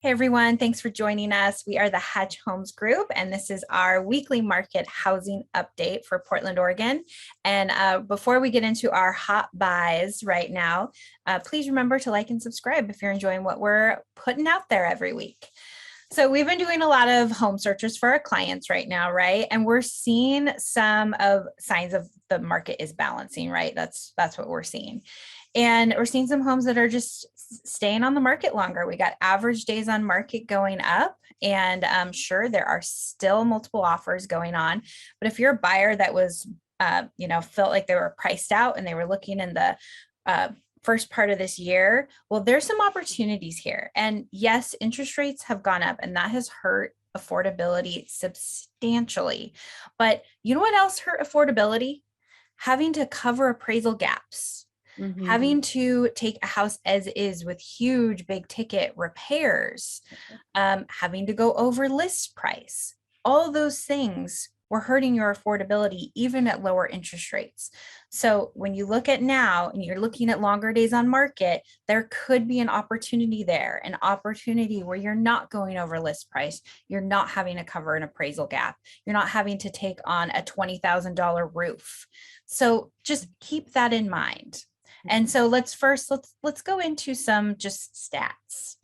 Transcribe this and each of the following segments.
Hey everyone, thanks for joining us. We are the Hatch Homes Group, and this is our weekly market housing update for Portland, Oregon. And before we get into our hot buys right now, please remember to like and subscribe if you're enjoying what we're putting out there every week. So we've been doing a lot of home searches for our clients right now, right? And we're seeing some of signs of the market is balancing, right? That's what we're seeing. And we're seeing some homes that are just staying on the market longer. We got average days on market going up, and sure, there are still multiple offers going on. But if you're a buyer that was, felt like they were priced out and they were looking in the first part of this year, well, there's some opportunities here. And yes, interest rates have gone up, and that has hurt affordability substantially. But you know what else hurt affordability? Having to cover appraisal gaps. Having to take a house as is with huge big ticket repairs, having to go over list price, all those things were hurting your affordability even at lower interest rates. So when you look at now and you're looking at longer days on market, there could be an opportunity there, an opportunity where you're not going over list price, you're not having to cover an appraisal gap, you're not having to take on a $20,000 roof. So just keep that in mind. And so let's go into some just stats.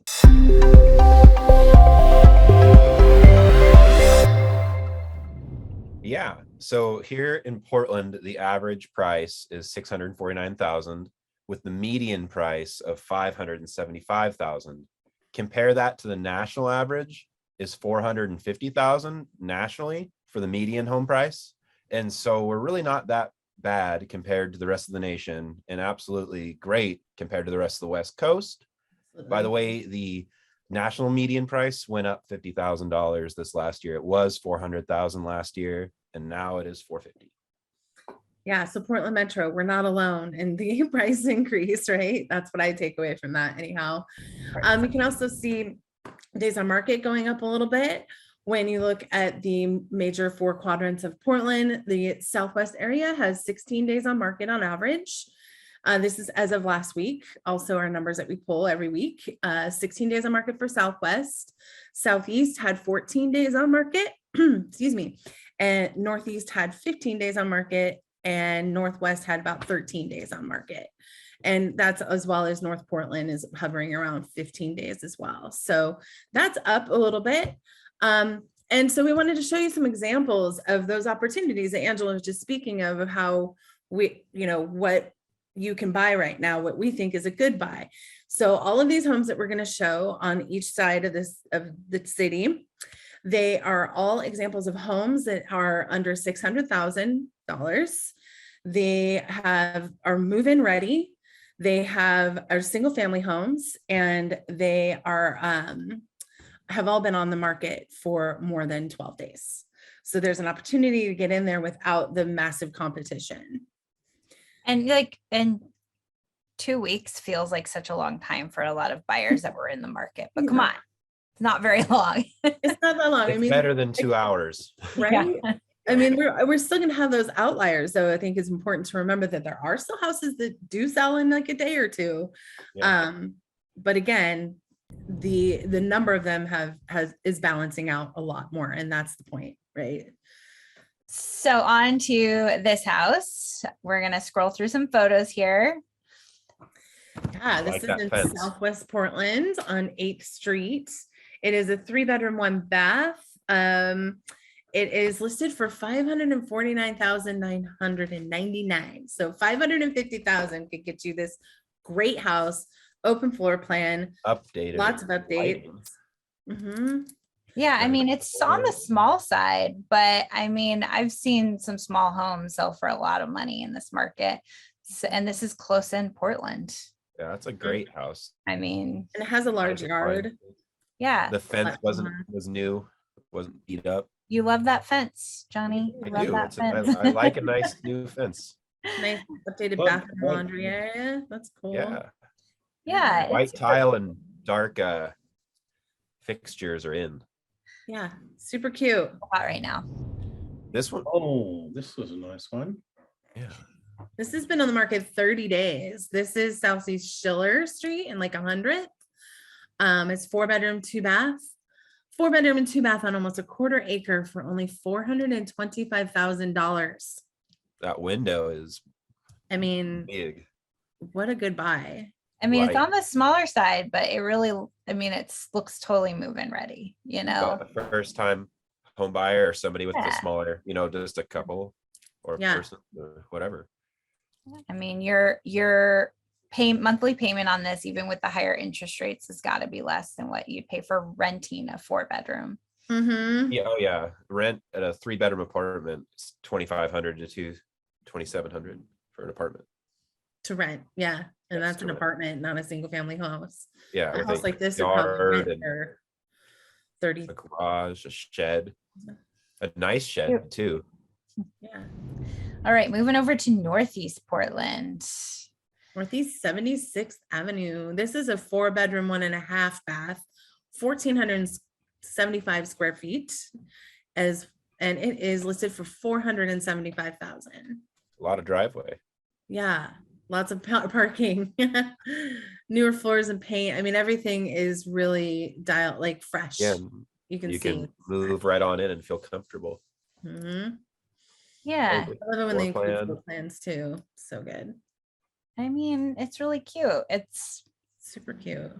Yeah. So here in Portland, the average price is $649,000 with the median price of $575,000. Compare that to the national average is $450,000 nationally for the median home price. And so we're really not that bad compared to the rest of the nation, and absolutely great compared to the rest of the West Coast. By the way, the national median price went up $50,000 this last year. It was $400,000 last year, and now it is $450,000. Yeah, so Portland Metro, we're not alone in the price increase, right? That's what I take away from that anyhow. We can also see days on market going up a little bit. When you look at the major four quadrants of Portland, the Southwest area has 16 days on market on average. This is as of last week. Also, our numbers that we pull every week, 16 days on market for Southwest. Southeast had 14 days on market, excuse me, and Northeast had 15 days on market, and Northwest had about 13 days on market. And that's as well as North Portland is hovering around 15 days as well. So that's up a little bit. And so we wanted to show you some examples of those opportunities that Angela was just speaking of how we, what you can buy right now, what we think is a good buy. So all of these homes that we're going to show on each side of the city, they are all examples of homes that are under $600,000. They are move-in ready. They are single family homes, and they have all been on the market for more than 12 days. So there's an opportunity to get in there without the massive competition. And 2 weeks feels like such a long time for a lot of buyers that were in the market, but come on, it's not very long. It's not that long. It's better than 2 hours. Right? Yeah. I mean, we're still going to have those outliers, though. I think it's important to remember that there are still houses that do sell in like a day or two. Yeah. But again, the number of them is balancing out a lot more, and that's the point, right? So on to this house. We're going to scroll through some photos here. Yeah, this is in Southwest Portland on 8th Street. It is a 3-bedroom, 1 bath. It is listed for $549,999. So $550,000 could get you this great house, open floor plan, updated, lots of updates. Yeah, I mean, it's on the small side, but I mean, I've seen some small homes sell for a lot of money in this market. So, and this is close in Portland. Yeah, that's a great house. I mean, and it has a large yard. Yeah. The fence was new, wasn't beat up. You love that fence, Johnny. I do. I like a nice new fence. Nice updated bathroom laundry area. That's cool. Yeah. White tile and dark fixtures are in. Yeah, super cute. Right now. This one. Oh, this was a nice one. Yeah. This has been on the market 30 days. This is Southeast Schiller Street in like 100th. It's 4-bedroom, 2-bath. 4-bedroom and 2-bath on almost a 1/4 acre for only $425,000. That window is I mean, big. what a good buy. I mean, it's Right. on the smaller side, but it really, I mean, looks totally move-in ready, you know? Got a first time home buyer or somebody with Yeah. a smaller, just a couple or a Yeah. person, whatever. I mean, your monthly payment on this, even with the higher interest rates, has got to be less than what you'd pay for renting a 4-bedroom. Mm-hmm. Yeah, oh yeah. Rent at a 3-bedroom apartment is 2,500 to 2,700 for an apartment. To rent, yeah. And Yes, that's to an rent. apartment, not a single family house. Yeah, A with house a like this would probably yard rent and for 30. a garage, a shed, a nice shed Cute. too. Yeah. All right, moving over to Northeast Portland. Northeast 76th Avenue. This is a 4-bedroom, 1.5 bath, 1,475 square feet, and it is listed for 475,000. A lot of driveway. Yeah, lots of parking, newer floors and paint. I mean, everything is really like fresh. Yeah, You can you see. can move right on in and feel comfortable. Mhm. Yeah, Great I love it when they floor include plan. floor plans too. So good. I mean, it's really cute. It's, Super cute.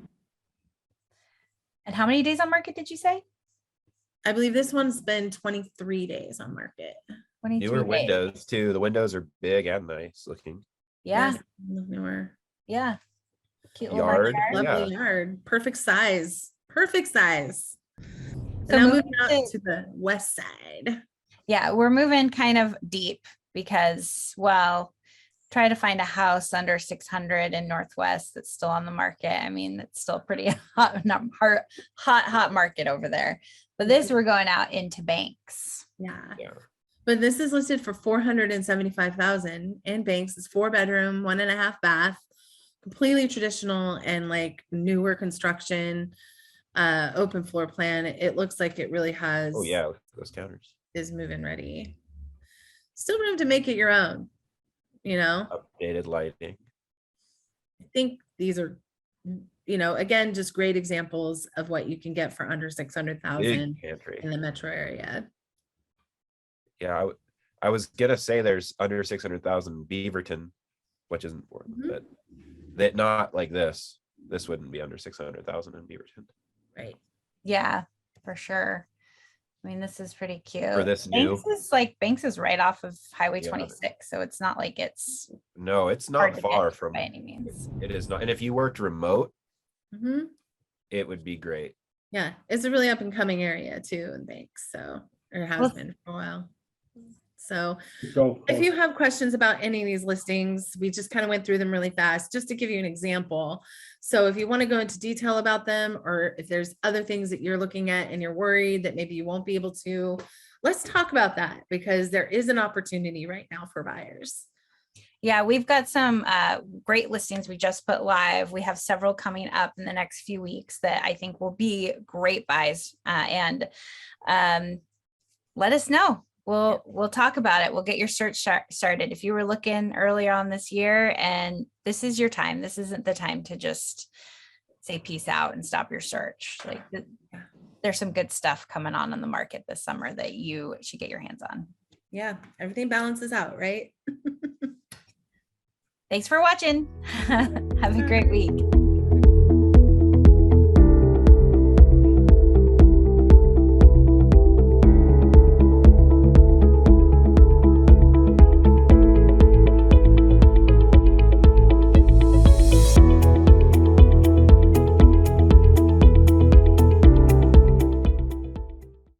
and how many days on market did you say? I believe this one's been 23 days on market. 23 Newer days. windows too. The windows are big and nice looking. Yeah, Yes, newer. yeah. Cute little Yard. backyard. Lovely yard. Perfect size. Perfect size. So And now moving moving out to- to the west side. Yeah, we're moving kind of deep because, well, try to find a house under 600 in Northwest that's still on the market. I mean, it's still pretty hot, not hot market over there. But this, we're going out into Banks. Yeah. Yeah. But this is listed for 475,000 in Banks. It's 4-bedroom, 1.5 bath, completely traditional and like newer construction, open floor plan. It looks like it really has, Oh yeah, look at those counters. is move-in ready. Still room to make it your own, Updated lighting. I think these are, again, just great examples of what you can get for under 600,000 Big pantry. in the metro area. Yeah, I was gonna say there's under 600,000 in Beaverton, which isn't important, Mhm. but that not like this. This wouldn't be under 600,000 in Beaverton Right. Yeah, for sure. I mean, this is pretty cute. for this Banks new. is right off of Highway Yeah. 26, so it's not like it's No, it's hard not to far get to from. by any means. It is not. And if you worked remote, Mhm. it would be great. Yeah, it's a really up and coming area too in Banks, so, or has Well- been for a while. So Go. if you have questions about any of these listings, we just kind of went through them really fast, just to give you an example. So if you want to go into detail about them, or if there's other things that you're looking at and you're worried that maybe you won't be able to, let's talk about that, because there is an opportunity right now for buyers. Yeah, we've got some great listings we just put live. We have several coming up in the next few weeks that I think will be great buys. And let us know. We'll talk about it. We'll get your search started. If you were looking earlier on this year and this is your time, this isn't the time to just say peace out and stop your search. Like there's some good stuff coming on in the market this summer that you should get your hands on. Yeah, everything balances out, right? Thanks for watching. Have a great week.